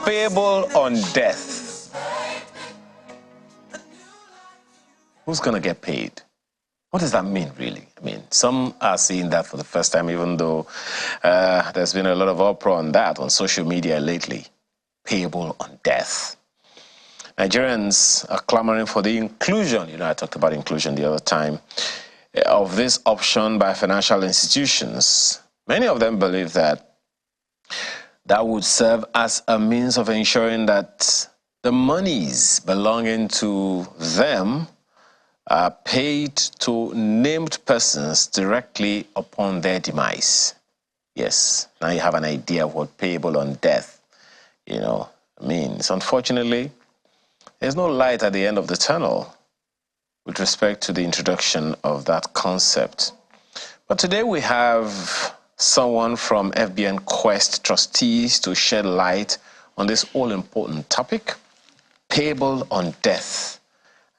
Payable on death. Who's going to get paid? What does that mean, really? I mean, some are seeing that for the first time, even though there's been a lot of uproar on that on social media lately. Payable on death. Nigerians are clamoring for the inclusion, I talked about inclusion the other time, of this option by financial institutions. Many of them believe that that would serve as a means of ensuring that the monies belonging to them are paid to named persons directly upon their demise. Yes, now you have an idea of what payable on death, means. Unfortunately, there's no light at the end of the tunnel with respect to the introduction of that concept. But today we have someone from FBN Quest trustees to shed light on this all-important topic, payable on death,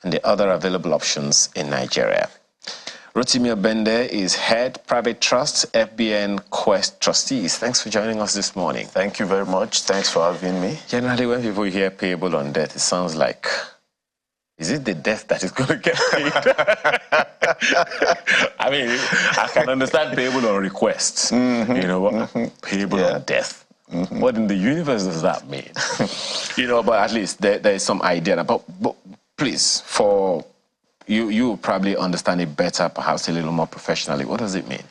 and the other available options in Nigeria. Rotimi Obende is head private trust, FBN Quest trustees. Thanks for joining us this morning. Thank you very much. Thanks for having me. Generally, when people hear payable on death, it sounds like, is it the death that is going to get paid? I mean, I can understand payable on request, payable on death. What in the universe does that mean? But at least there is some idea. But please, for you probably understand it better, perhaps a little more professionally. What does it mean?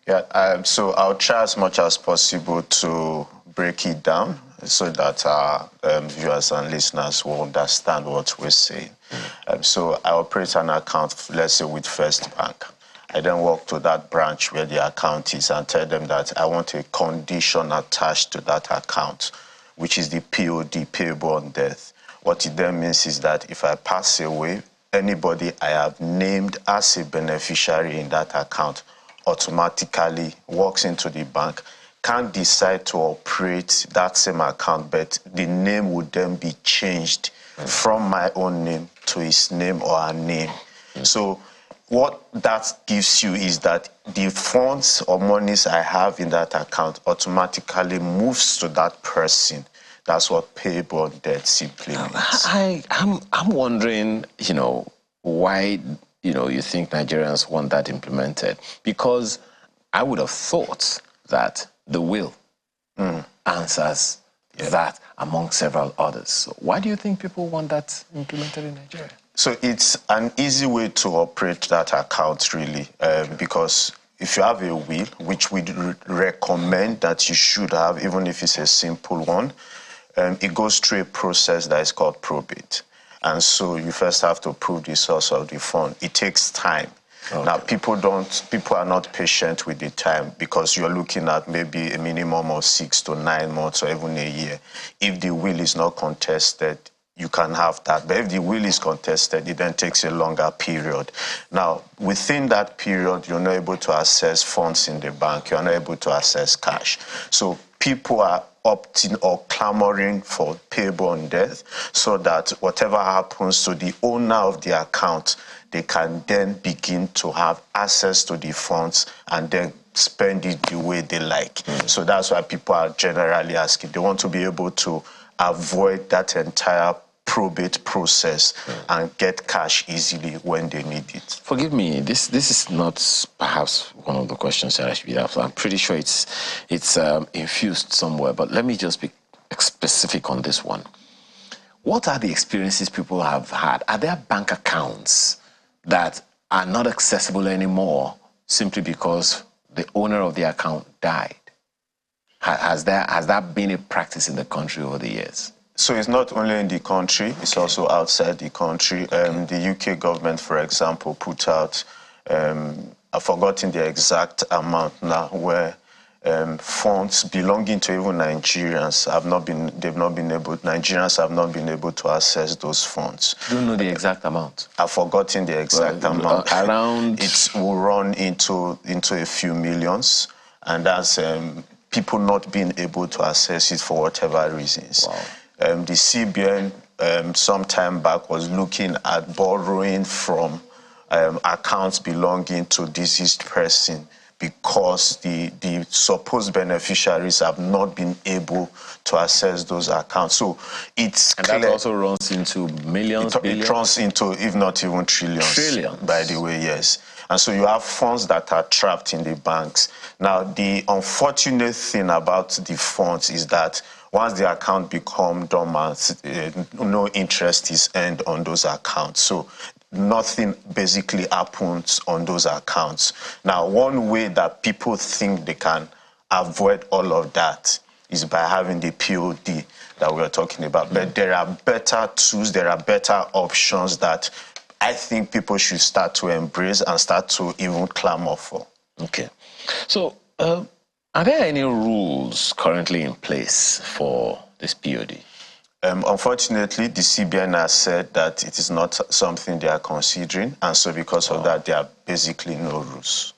Yeah, so I'll try as much as possible to break it down so that our viewers and listeners will understand what we're saying. So I operate an account, let's say, with First Bank. I then walk to that branch where the account is and tell them that I want a condition attached to that account, which is the POD, payable on death. What it then means is that if I pass away, anybody I have named as a beneficiary in that account automatically walks into the bank, can't decide to operate that same account, but the name would then be changed from my own name to his name or her name. So what that gives you is that the funds or monies I have in that account automatically moves to that person. That's what payable on death simply means. I'm wondering, why, you think Nigerians want that implemented? Because I would have thought that the will answers that among several others. So why do you think people want that implemented in Nigeria? So it's an easy way to operate that account, really, because if you have a will, which we recommend that you should have, even if it's a simple one, it goes through a process that is called probate. And so you first have to prove the source of the fund. It takes time. Okay. Now, people are not patient with the time because you're looking at maybe a minimum of 6 to 9 months or even a year. If the will is not contested, you can have that. But if the will is contested, it then takes a longer period. Now, within that period, you're not able to access funds in the bank. You're not able to access cash. So people are opting or clamoring for payable on death so that whatever happens to the owner of the account, they can then begin to have access to the funds and then spend it the way they like. So that's why people are generally asking. They want to be able to avoid that entire probate process and get cash easily when they need it. Forgive me, this is not perhaps one of the questions that I should be asking. I'm pretty sure it's infused somewhere, but let me just be specific on this one. What are the experiences people have had? Are there bank accounts that are not accessible anymore simply because the owner of the account died? Has that been a practice in the country over the years? So it's not only in the country, it's also outside the country. The UK government, for example, put out, I've forgotten the exact amount now, where funds belonging to even Nigerians Nigerians have not been able to access those funds. You don't know the exact amount? I've forgotten the exact amount. Around? It will run into a few millions, and that's people not being able to access it for whatever reasons. Wow. The CBN some time back was looking at borrowing from accounts belonging to deceased person because the supposed beneficiaries have not been able to access those accounts. So it's and clear. that also runs into millions, billions? It runs into, if not even trillions. Trillions. By the way, yes. And so you have funds that are trapped in the banks. Now, the unfortunate thing about the funds is that once the account becomes dormant, no interest is earned on those accounts. So nothing basically happens on those accounts. Now, one way that people think they can avoid all of that is by having the POD that we are talking about. But there are better tools, there are better options that I think people should start to embrace and start to even clamor for. Okay. So, are there any rules currently in place for this POD? Unfortunately, the CBN has said that it is not something they are considering, and so because of that, there are basically no rules.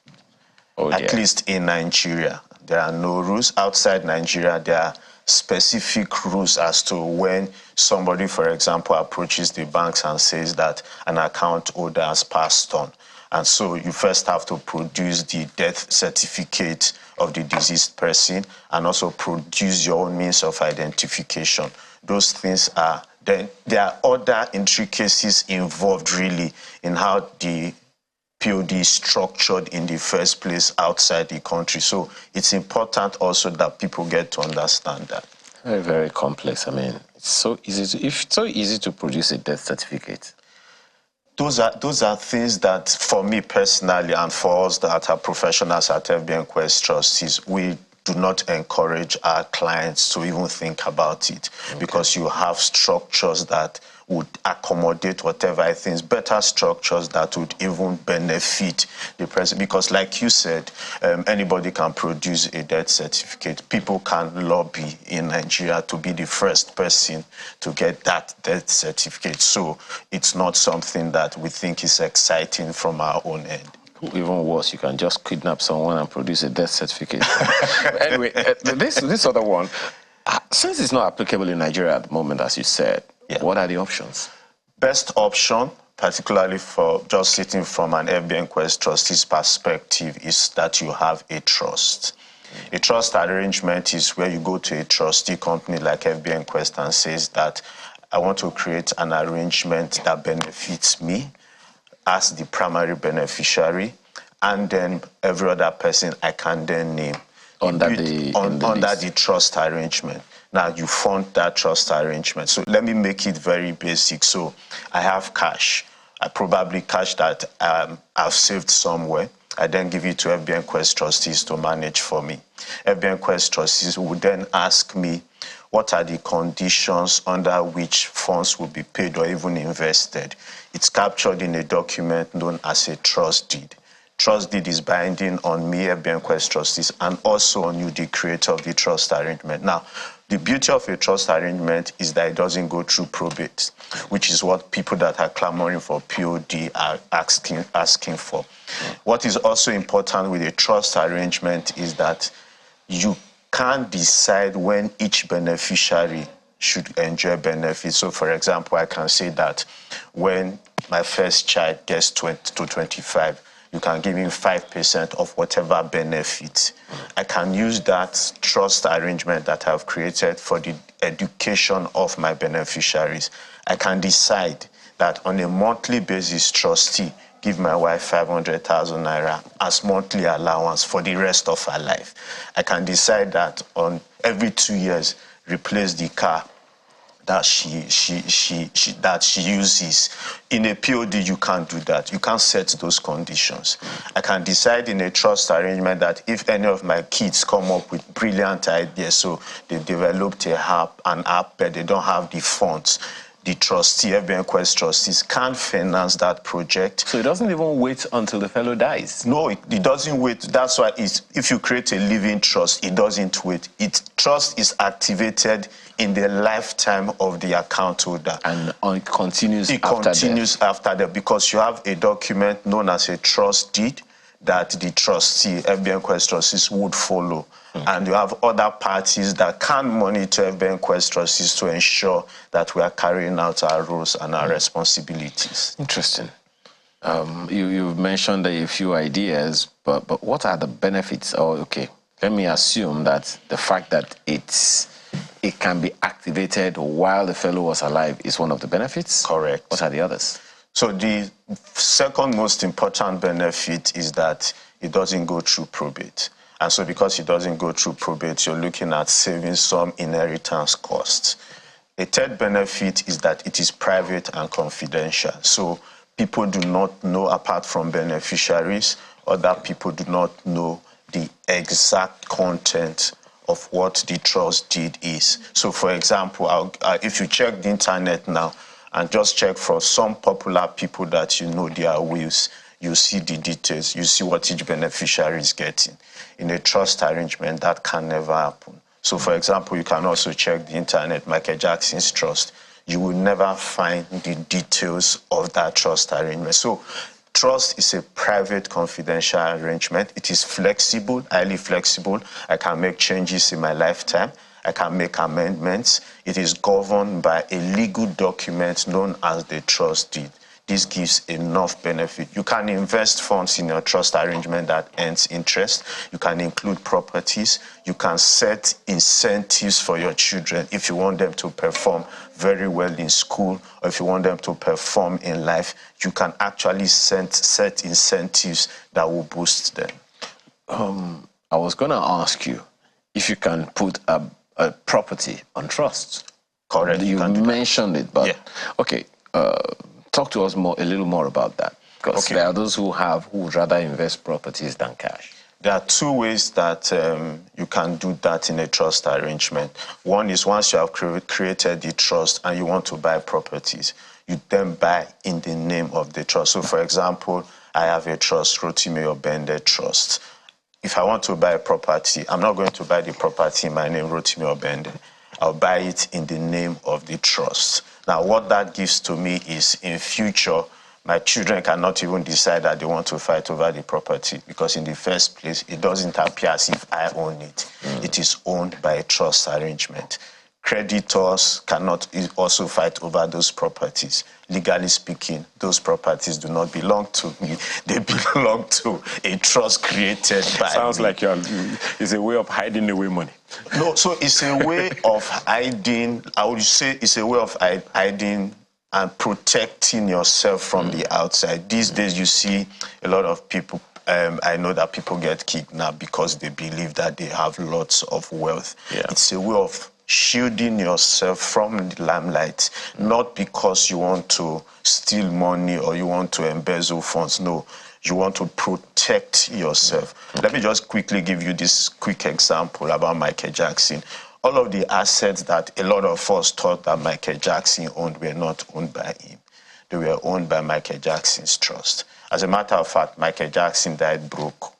At least in Nigeria, there are no rules. Outside Nigeria, there are specific rules as to when somebody, for example, approaches the banks and says that an account holder has passed on. And so you first have to produce the death certificate of the deceased person and also produce your own means of identification. Those things are, then there are other intricacies involved really in how the POD is structured in the first place outside the country. So it's important also that people get to understand that. Very, very complex. I mean, it's so easy to produce a death certificate. Those are things that, for me personally, and for us that are professionals at FBN Quest Trustees, we do not encourage our clients to even think about it, because you have structures that would accommodate whatever things, better structures that would even benefit the person. Because like you said, anybody can produce a death certificate. People can lobby in Nigeria to be the first person to get that death certificate. So it's not something that we think is exciting from our own end. Even worse, you can just kidnap someone and produce a death certificate. Anyway, this other one, since it's not applicable in Nigeria at the moment, as you said, what are the options? Best option, particularly for just sitting from an FBN Quest trustee's perspective, is that you have a trust. A trust arrangement is where you go to a trustee company like FBN Quest and says that I want to create an arrangement that benefits me as the primary beneficiary, and then every other person I can then name under the trust arrangement. Now you fund that trust arrangement. So let me make it very basic. So I have cash. I probably cash that I've saved somewhere. I then give it to FBN Quest trustees to manage for me. FBN Quest trustees would then ask me, what are the conditions under which funds will be paid or even invested? It's captured in a document known as a trust deed. Trust deed is binding on me, FBN Quest trustees, and also on you, the creator of the trust arrangement. Now, the beauty of a trust arrangement is that it doesn't go through probate, which is what people that are clamoring for POD are asking for. What is also important with a trust arrangement is that you can't decide when each beneficiary should enjoy benefits. So, for example, I can say that when my first child gets 20 to 25, you can give him 5% of whatever benefits. I can use that trust arrangement that I've created for the education of my beneficiaries. I can decide that on a monthly basis, trustee, give my wife 500,000 naira as monthly allowance for the rest of her life. I can decide that on every 2 years, replace the car that she uses. In a POD, you can't do that. You can't set those conditions. I can decide in a trust arrangement that if any of my kids come up with brilliant ideas, so they've developed an app, but they don't have the funds, the trustee, FBN Quest trustees, can't finance that project. So it doesn't even wait until the fellow dies? No, it doesn't wait. That's why if you create a living trust, it doesn't wait. Trust is activated in the lifetime of the account holder. And it continues after that, because you have a document known as a trust deed that the trustee, FBN Quest trustees, would follow. And you have other parties that can monitor FBN Quest trustees to ensure that we are carrying out our roles and our responsibilities. Interesting. You've mentioned a few ideas, but what are the benefits? Oh, okay. Let me assume that the fact that it can be activated while the fellow was alive is one of the benefits? Correct. What are the others? So the second most important benefit is that it doesn't go through probate. And so because it doesn't go through probate, you're looking at saving some inheritance costs. A third benefit is that it is private and confidential. So people do not know, apart from beneficiaries, other people do not know the exact content of what the trust deed is. So for example, if you check the internet now and just check for some popular people that you know their wills, you see the details, you see what each beneficiary is getting. In a trust arrangement, that can never happen. So for example, you can also check the internet, Michael Jackson's trust. You will never find the details of that trust arrangement. So trust is a private, confidential arrangement. It is flexible, highly flexible. I can make changes in my lifetime. I can make amendments. It is governed by a legal document known as the trust deed. This gives enough benefit. You can invest funds in your trust arrangement that earns interest. You can include properties. You can set incentives for your children if you want them to perform very well in school, or if you want them to perform in life. You can actually set incentives that will boost them. I was going to ask you if you can put a property on trust. Correct. You mentioned it, but yeah. Okay. Talk to us a little more about that, because there are those who would rather invest properties than cash. There are two ways that you can do that in a trust arrangement. One is once you have created the trust and you want to buy properties, you then buy in the name of the trust. So for example, I have a trust, Rotimi Obende Trust. If I want to buy a property, I'm not going to buy the property in my name, Rotimi Obende. I'll buy it in the name of the trust. Now, what that gives to me is in future, my children cannot even decide that they want to fight over the property, because in the first place, it doesn't appear as if I own it. It is owned by a trust arrangement. Creditors cannot also fight over those properties. Legally speaking, those properties do not belong to me. They belong to a trust created by Sounds me. like it's a way of hiding away money. No, so it's a way of hiding, I would say it's a way of hiding and protecting yourself from the outside. These days you see a lot of people, I know that people get kidnapped because they believe that they have lots of wealth. Yeah. It's a way of shielding yourself from the limelight, not because you want to steal money or you want to embezzle funds. No, you want to protect yourself. Let me just quickly give you this quick example about Michael Jackson. All of the assets that a lot of us thought that Michael Jackson owned were not owned by him. They were owned by Michael Jackson's trust. As a matter of fact, Michael Jackson died broke.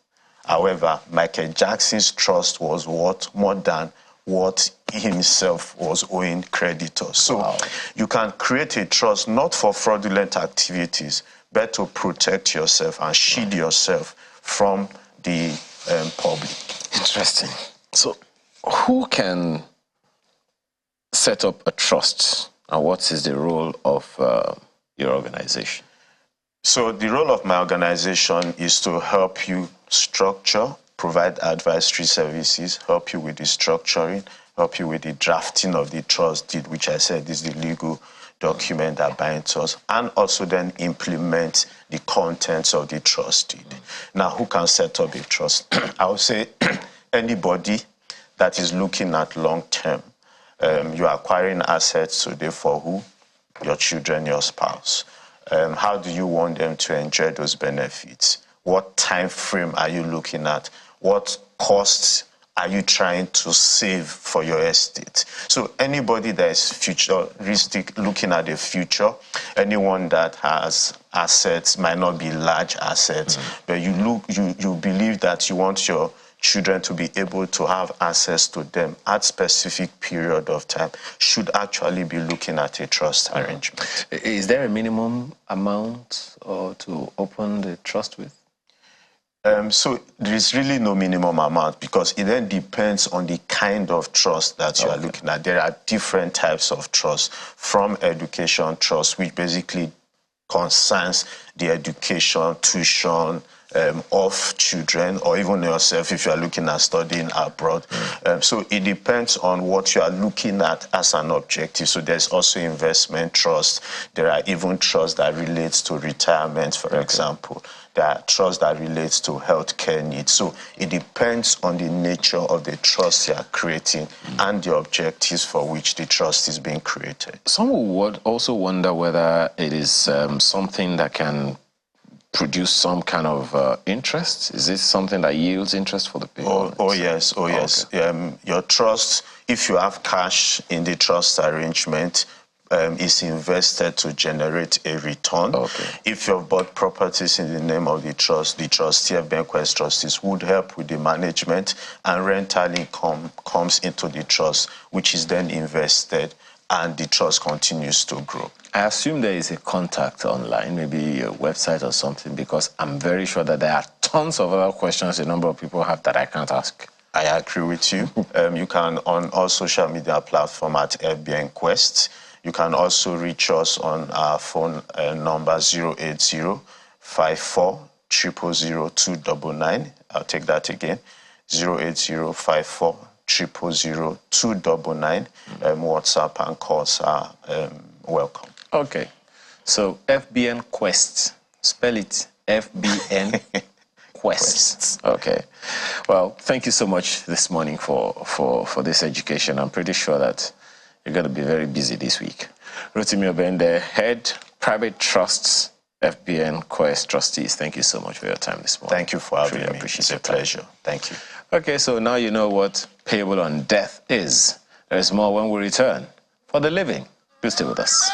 However, Michael Jackson's trust was worth more than what he himself was owing creditors. So you can create a trust not for fraudulent activities, but to protect yourself and shield yourself from the public. Interesting. So who can set up a trust, and what is the role of your organization? So the role of my organization is to help you structure, provide advisory services, help you with the structuring, help you with the drafting of the trust deed, which I said is the legal document that binds us, and also then implement the contents of the trust deed. Now, who can set up a trust? I would say anybody that is looking at long term. You are acquiring assets today for who? Your children, your spouse. How do you want them to enjoy those benefits? What time frame are you looking at? What costs are you trying to save for your estate? So anybody that is futuristic, looking at the future, anyone that has assets, might not be large assets, but you believe that you want your children to be able to have access to them at specific period of time, should actually be looking at a trust arrangement. Is there a minimum amount to open the trust with? So there is really no minimum amount, because it then depends on the kind of trust that you are looking at. There are different types of trust, from education trust, which basically concerns the education, tuition, of children, or even yourself if you are looking at studying abroad. So it depends on what you are looking at as an objective. So there's also investment trust. There are even trusts that relates to retirement, for example. There are trusts that relates to healthcare needs. So it depends on the nature of the trust you are creating and the objectives for which the trust is being created. Some would also wonder whether it is something that can produce some kind of interest? Is this something that yields interest for the people? Oh yes. Okay. Your trust, if you have cash in the trust arrangement, is invested to generate a return. Okay. If you've bought properties in the name of the trustee of Bankwest trustees would help with the management, and rental income comes into the trust, which is then invested, and the trust continues to grow. I assume there is a contact online, maybe a website or something, because I'm very sure that there are tons of other questions a number of people have that I can't ask. I agree with you. You can on all social media platforms at FBN Quest. You can also reach us on our phone number 080-54-000-299. I'll take that again, 080-54-000-299. WhatsApp and calls are welcome. Okay, so FBN Quest, spell it FBN Quest. Okay, well, thank you so much this morning for this education. I'm pretty sure that you're going to be very busy this week. Rotimi Obende, Head Private Trusts, FBN Quest Trustees. Thank you so much for your time this morning. Thank you for having me. Appreciate it's a pleasure. Thank you. Okay, so now you know what payable on death is. There's more when we return. For the living, please stay with us.